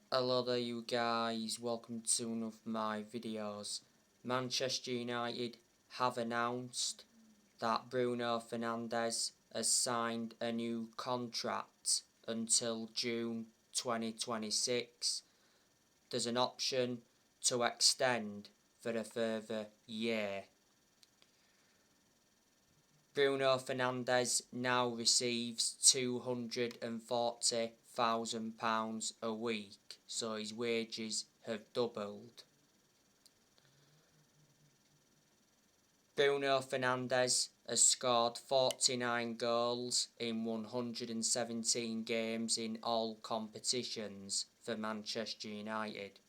Hello there you guys, welcome to one of my videos. Manchester United have announced that Bruno Fernandes has signed a new contract until June 2026. There's an option to extend for a further year. Bruno Fernandes now receives £240,000 a week, so his wages have doubled. Bruno Fernandes has scored 49 goals in 117 games in all competitions for Manchester United.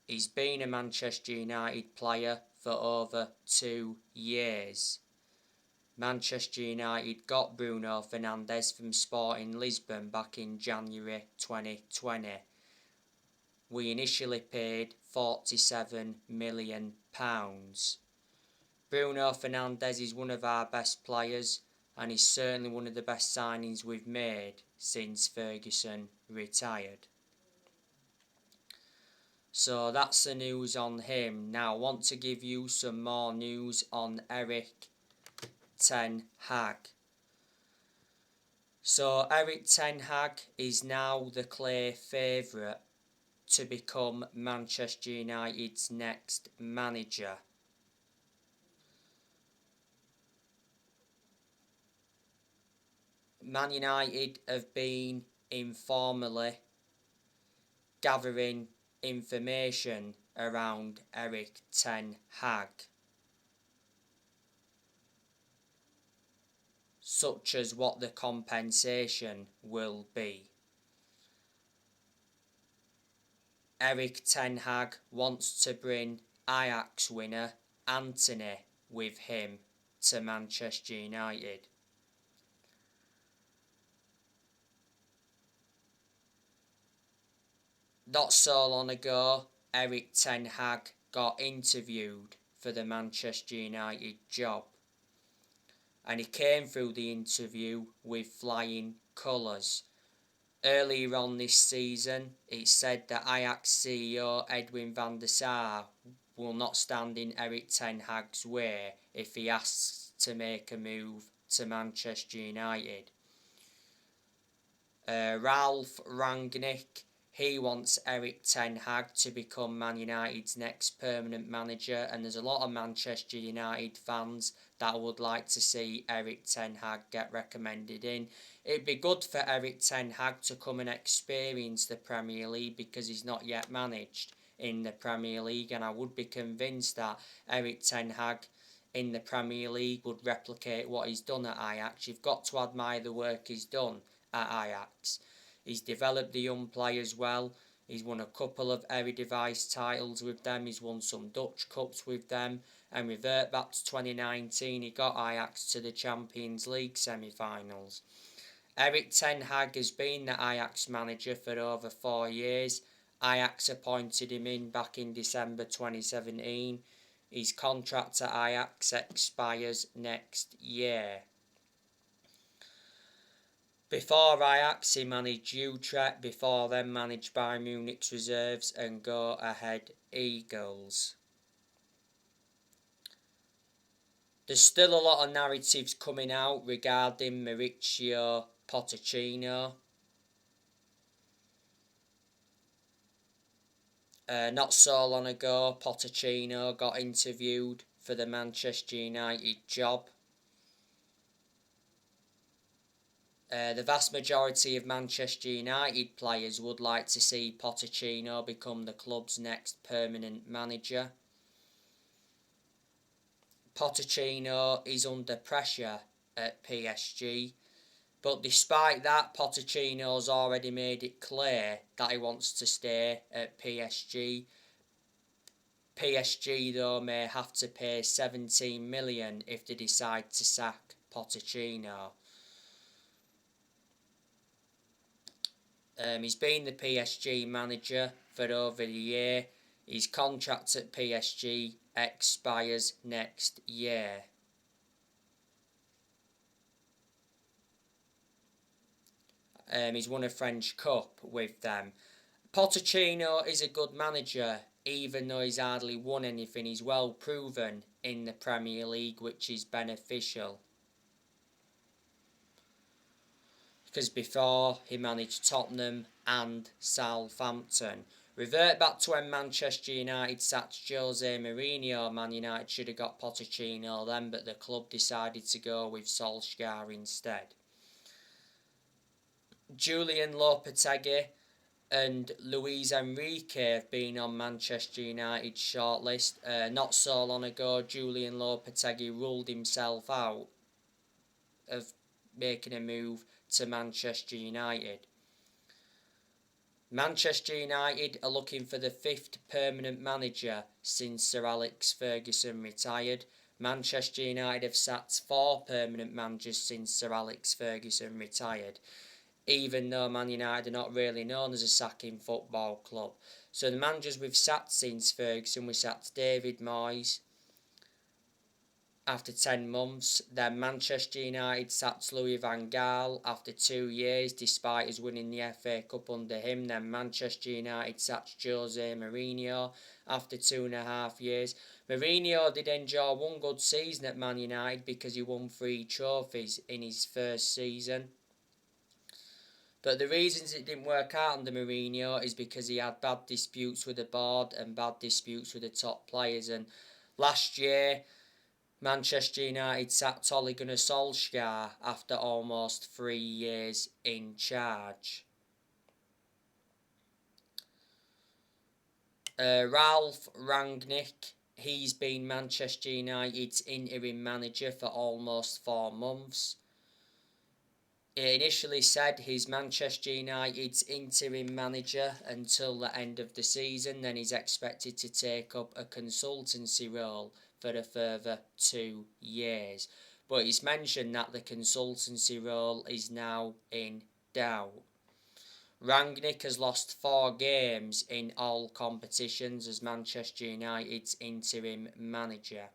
He's been a Manchester United player for over 2 years. Manchester United got Bruno Fernandes from Sporting Lisbon back in January 2020. We initially paid £47 million. Bruno Fernandes is one of our best players and is certainly one of the best signings we've made since Ferguson retired. So that's the news on him. Now I want to give you some more news on Erik Ten Hag. So Erik Ten Hag is now the clear favourite to become Manchester United's next manager. Man United have been informally gathering information around Erik Ten Hag, such as what the compensation will be. Erik Ten Hag wants to bring Ajax winner Antony with him to Manchester United. Not so long ago, Erik Ten Hag got interviewed for the Manchester United job, and he came through the interview with flying colours. Earlier on this season, it said that Ajax CEO Donny Van Der Beek will not stand in Erik Ten Hag's way if he asks to make a move to Manchester United. Ralf Rangnick, he wants Erik Ten Hag to become Man United's next permanent manager, and there's a lot of Manchester United fans that would like to see Erik Ten Hag get recommended in. It'd be good for Erik Ten Hag to come and experience the Premier League because he's not yet managed in the Premier League, and I would be convinced that Erik Ten Hag in the Premier League would replicate what he's done at Ajax. You've got to admire the work he's done at Ajax. He's developed the young players well. He's won a couple of Eredivisie titles with them. He's won some Dutch Cups with them. And revert back to 2019, he got Ajax to the Champions League semi-finals. Erik Ten Hag has been the Ajax manager for over 4 years. Ajax appointed him in back in December 2017. His contract at Ajax expires next year. Before Ajax, he managed Utrecht, before then managed Bayern Munich's reserves and Go Ahead Eagles. There's still a lot of narratives coming out regarding Mauricio Pochettino. Not so long ago, Pochettino got interviewed for the Manchester United job. The vast majority of Manchester United players would like to see Pochettino become the club's next permanent manager. Pochettino is under pressure at PSG, but despite that, Pochettino's already made it clear that he wants to stay at PSG. PSG, though, may have to pay $17 million if they decide to sack Pochettino. He's been the PSG manager for over a year. His contract at PSG expires next year. He's won a French Cup with them. Pochettino is a good manager, even though he's hardly won anything. He's well proven in the Premier League, which is beneficial. Because before, he managed Tottenham and Southampton. Revert back to when Manchester United sacked Jose Mourinho. Man United should have got Pochettino then, but the club decided to go with Solskjaer instead. Julian Lopetegui and Luis Enrique have been on Manchester United's shortlist. Not so long ago, Julian Lopetegui ruled himself out of making a move to Manchester United. Manchester United are looking for the 5th permanent manager since Sir Alex Ferguson retired. Manchester United have sacked 4 permanent managers since Sir Alex Ferguson retired, even though Man United are not really known as a sacking football club. So the managers we've sacked since Ferguson, we sacked David Moyes after 10 months. Then Manchester United sacked Louis van Gaal after 2 years, despite us winning the FA Cup under him. Then Manchester United sacked Jose Mourinho after 2.5 years. Mourinho did enjoy one good season at Man United because he won 3 trophies in his first season. But the reasons it didn't work out under Mourinho is because he had bad disputes with the board and bad disputes with the top players. And last year, Manchester United sacked Ole Gunnar Solskjaer after almost 3 years in charge. Ralph Rangnick, he's been Manchester United's interim manager for almost 4 months. He initially said he's Manchester United's interim manager until the end of the season, then he's expected to take up a consultancy role for a further 2 years. But he's mentioned that the consultancy role is now in doubt. Rangnick has lost 4 games in all competitions as Manchester United's interim manager.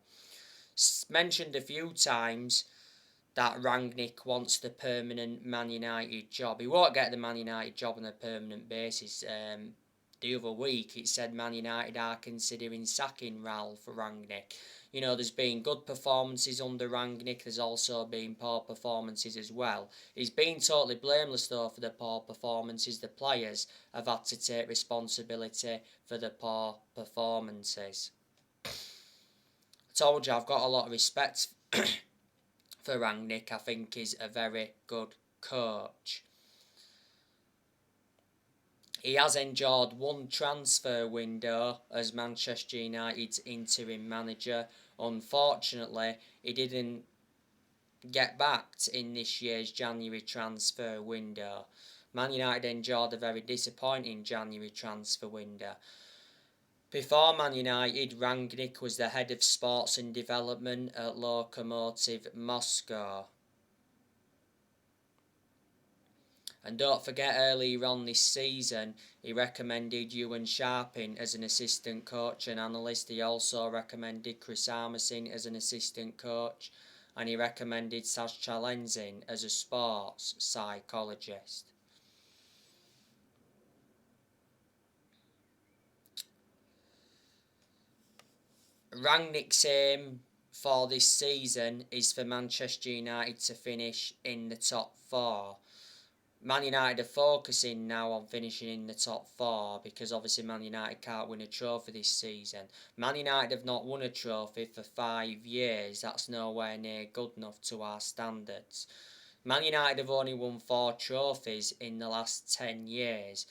Mentioned a few times that Rangnick wants the permanent Man United job. He won't get the Man United job on a permanent basis. The other week it said Man United are considering sacking Ralph Rangnick. You know, there's been good performances under Rangnick, there's also been poor performances as well. He's been totally blameless though for the poor performances. The players have had to take responsibility for the poor performances. I told you I've got a lot of respect for Rangnick. I think he's a very good coach. He has enjoyed 1 transfer window as Manchester United's interim manager. Unfortunately, he didn't get backed in this year's January transfer window. Man United enjoyed a very disappointing January transfer window. Before Man United, Rangnick was the head of sports and development at Lokomotiv Moscow. And don't forget, earlier on this season, he recommended Ewan Sharping as an assistant coach and analyst. He also recommended Chris Armisen as an assistant coach. And he recommended Saz Chalenzin as a sports psychologist. Rangnick's aim for this season is for Manchester United to finish in the top 4. Man United are focusing now on finishing in the top 4 because obviously Man United can't win a trophy this season. Man United have not won a trophy for 5 years. That's nowhere near good enough to our standards. Man United have only won 4 trophies in the last 10 years.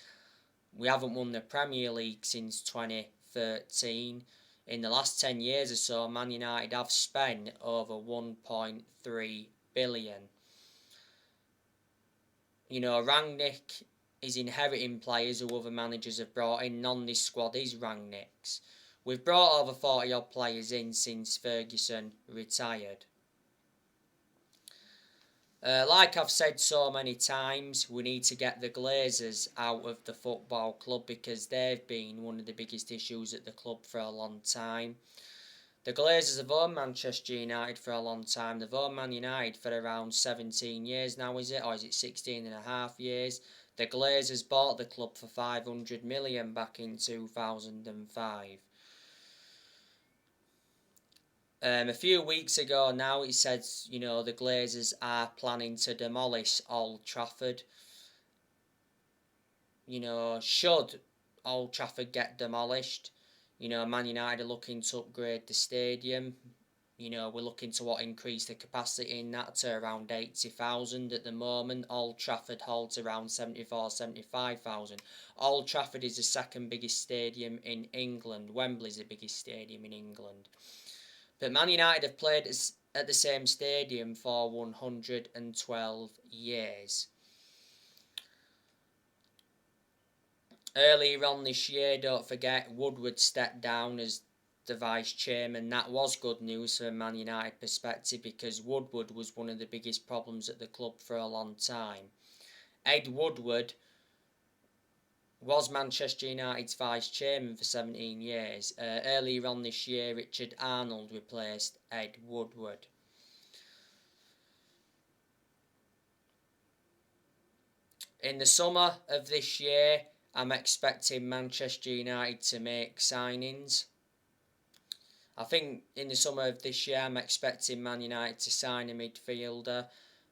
We haven't won the Premier League since 2013. In the last 10 years or so, Man United have spent over 1.3 billion. You know, Rangnick is inheriting players who other managers have brought in. None this squad is Rangnick's. We've brought over 40 odd players in since Ferguson retired. Like I've said so many times, we need to get the Glazers out of the football club because they've been one of the biggest issues at the club for a long time. The Glazers have owned Manchester United for a long time. They've owned Man United for around 17 years now, is it? Or is it 16 and a half years? The Glazers bought the club for 500 million back in 2005. A few weeks ago now, he said, the Glazers are planning to demolish Old Trafford. Should Old Trafford get demolished, Man United are looking to upgrade the stadium. We're looking to increase the capacity in that to around 80,000 at the moment. Old Trafford holds around 75,000. Old Trafford is the second biggest stadium in England. Wembley's the biggest stadium in England. But Man United have played at the same stadium for 112 years. Earlier on this year, don't forget, Woodward stepped down as the vice chairman. That was good news from a Man United perspective because Woodward was one of the biggest problems at the club for a long time. Ed Woodward was Manchester United's vice chairman for 17 years. Earlier on this year, Richard Arnold replaced Ed Woodward. In the summer of this year, I'm expecting Manchester United to make signings. I think in the summer of this year, I'm expecting Man United to sign a midfielder.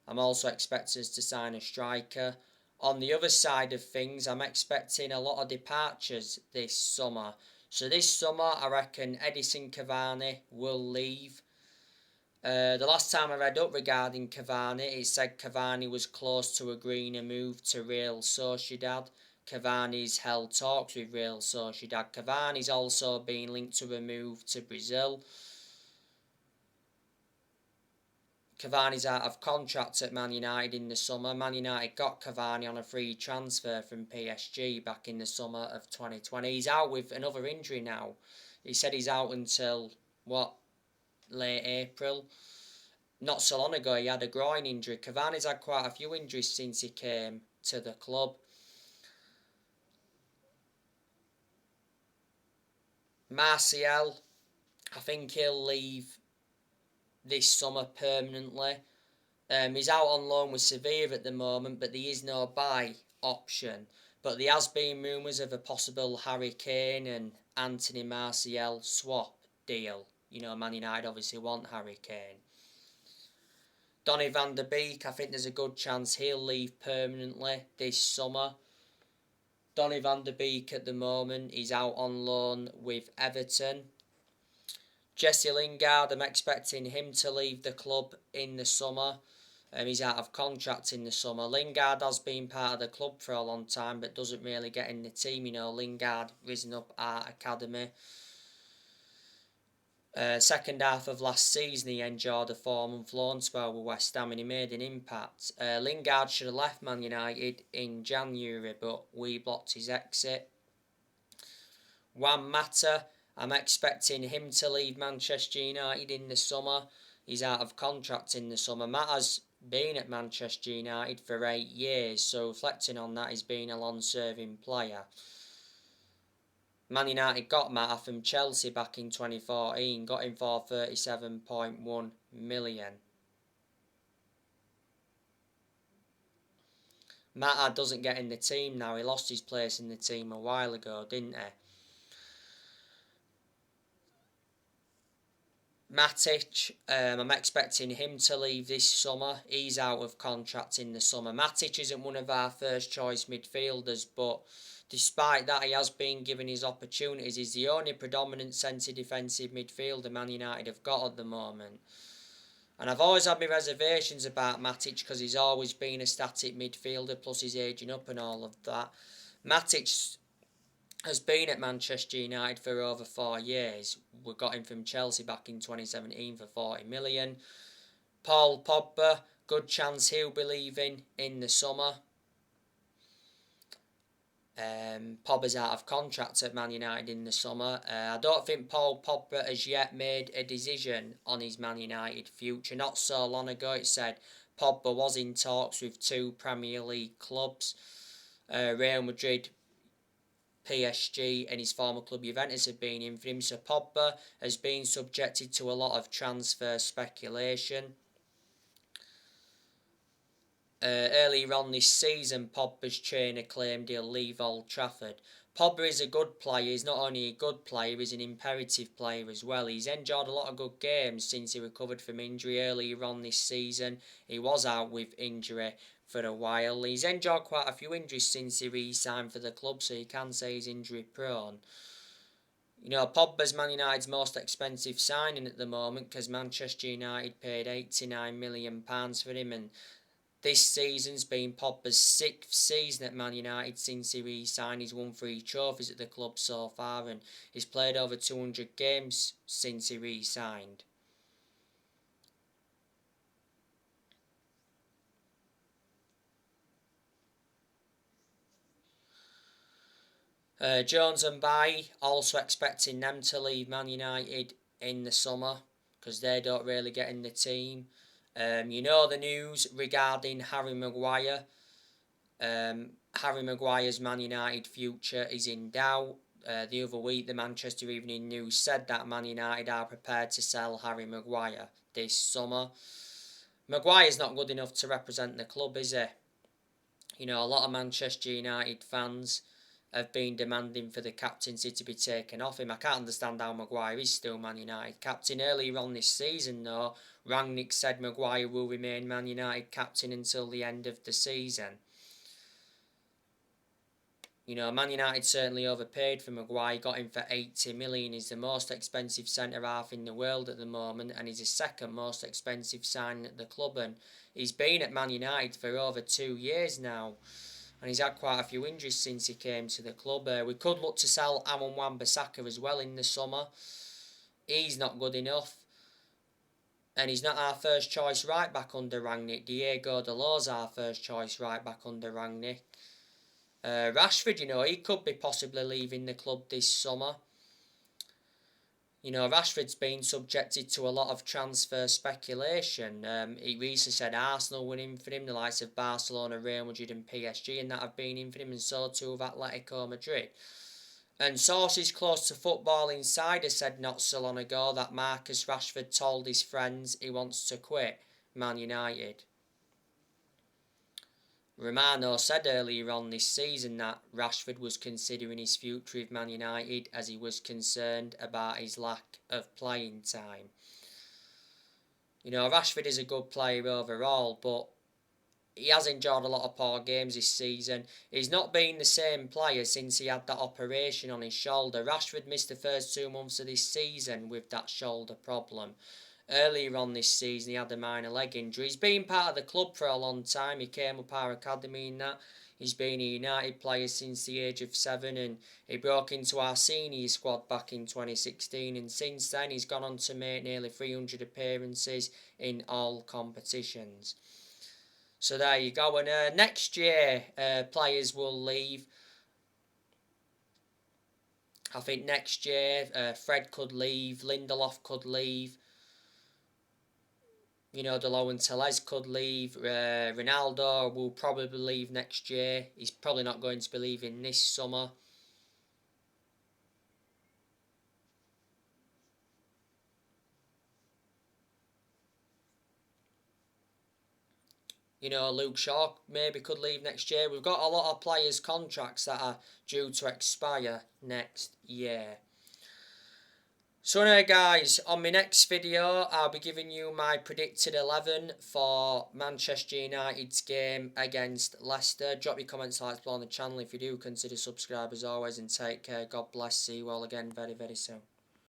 I'm also expecting us to sign a striker. On the other side of things, I'm expecting a lot of departures this summer. So this summer, I reckon Edison Cavani will leave. The last time I read up regarding Cavani, it said Cavani was close to agreeing a move to Real Sociedad. Cavani's held talks with Real Sociedad. Cavani's also been linked to a move to Brazil. Cavani's out of contract at Man United in the summer. Man United got Cavani on a free transfer from PSG back in the summer of 2020. He's out with another injury now. He said he's out until, late April. Not so long ago he had a groin injury. Cavani's had quite a few injuries since he came to the club. Martial, I think he'll leave this summer permanently. He's out on loan with Sevilla at the moment, but there is no buy option. But there has been rumours of a possible Harry Kane and Anthony Martial swap deal. Man United obviously want Harry Kane. Donny Van Der Beek, I think there's a good chance he'll leave permanently this summer. Donny Van Der Beek at the moment is out on loan with Everton. Jesse Lingard, I'm expecting him to leave the club in the summer. He's out of contract in the summer. Lingard has been part of the club for a long time but doesn't really get in the team. Lingard risen up at academy. Second half of last season he enjoyed a 4-month loan spell with West Ham and he made an impact. Lingard should have left Man United in January but we blocked his exit. Juan Mata, I'm expecting him to leave Manchester United in the summer. He's out of contract in the summer. Mata's been at Manchester United for 8 years, so reflecting on that, he's been a long-serving player. Man United got Mata from Chelsea back in 2014, got him for 37.1 million. Mata doesn't get in the team now. He lost his place in the team a while ago, didn't he? Matic, I'm expecting him to leave this summer. He's out of contract in the summer. Matic isn't one of our first choice midfielders, but despite that, he has been given his opportunities. He's the only predominant centre defensive midfielder Man United have got at the moment. And I've always had my reservations about Matic because he's always been a static midfielder, plus he's ageing up and all of that. Matic has been at Manchester United for over 4 years. We got him from Chelsea back in 2017 for 40 million. Paul Pogba, good chance he'll be leaving in the summer. Pogba's out of contract at Man United in the summer. I don't think Paul Pogba has yet made a decision on his Man United future. Not so long ago it said Pogba was in talks with 2 Premier League clubs. Real Madrid PSG and his former club Juventus have been in for him. So Pogba has been subjected to a lot of transfer speculation. Earlier on this season, Pogba's trainer claimed he'll leave Old Trafford. Pogba is a good player. He's not only a good player, he's an imperative player as well. He's enjoyed a lot of good games since he recovered from injury earlier on this season. He was out with injury for a while. He's enjoyed quite a few injuries since he re-signed for the club, so you can say he's injury prone. You know, Pogba's Man United's most expensive signing at the moment because Manchester United paid £89 million for him, and this season's been Pogba's 6th season at Man United since he re-signed. He's won 3 trophies at the club so far, and he's played over 200 games since he re-signed. Jones and Bailly, also expecting them to leave Man United in the summer because they don't really get in the team. You know the news regarding Harry Maguire. Harry Maguire's Man United future is in doubt. The other week, the Manchester Evening News said that Man United are prepared to sell Harry Maguire this summer. Maguire's not good enough to represent the club, is he? You know, a lot of Manchester United fans have been demanding for the captaincy to be taken off him. I can't understand how Maguire is still Man United captain. Earlier on this season, though, Rangnick said Maguire will remain Man United captain until the end of the season. You know, Man United certainly overpaid for Maguire, got him for 80 million. He's the most expensive centre-half in the world at the moment, and he's the second most expensive signing at the club. And he's been at Man United for over 2 years now, and he's had quite a few injuries since he came to the club. We could look to sell Aaron Wan-Bissaka as well in the summer. He's not good enough, and he's not our first choice right back under Rangnick. Diego Dalot's our first choice right back under Rangnick. Rashford, you know, he could be possibly leaving the club this summer. You know, Rashford's been subjected to a lot of transfer speculation. He recently said Arsenal were in for him, the likes of Barcelona, Real Madrid and PSG, and that have been in for him, and so too have Atletico Madrid. And sources close to Football Insider said not so long ago that Marcus Rashford told his friends he wants to quit Man United. Romano said earlier on this season that Rashford was considering his future with Man United as he was concerned about his lack of playing time. You know, Rashford is a good player overall, but he has enjoyed a lot of poor games this season. He's not been the same player since he had that operation on his shoulder. Rashford missed the first 2 months of this season with that shoulder problem. Earlier on this season, he had a minor leg injury. He's been part of the club for a long time. He came up our academy and that. He's been a United player since the age of 7, and he broke into our senior squad back in 2016. And since then, he's gone on to make nearly 300 appearances in all competitions. So there you go. And next year, players will leave. I think next year, Fred could leave, Lindelof could leave. You know, Delo and Tellez could leave. Ronaldo will probably leave next year. He's probably not going to be leaving this summer. You know, Luke Shaw maybe could leave next year. We've got a lot of players' contracts that are due to expire next year. So anyway guys, on my next video I'll be giving you my predicted 11 for Manchester United's game against Leicester. Drop your comments, likes below on the channel. If you do, consider subscribe as always, and take care. God bless. See you all again very, very soon.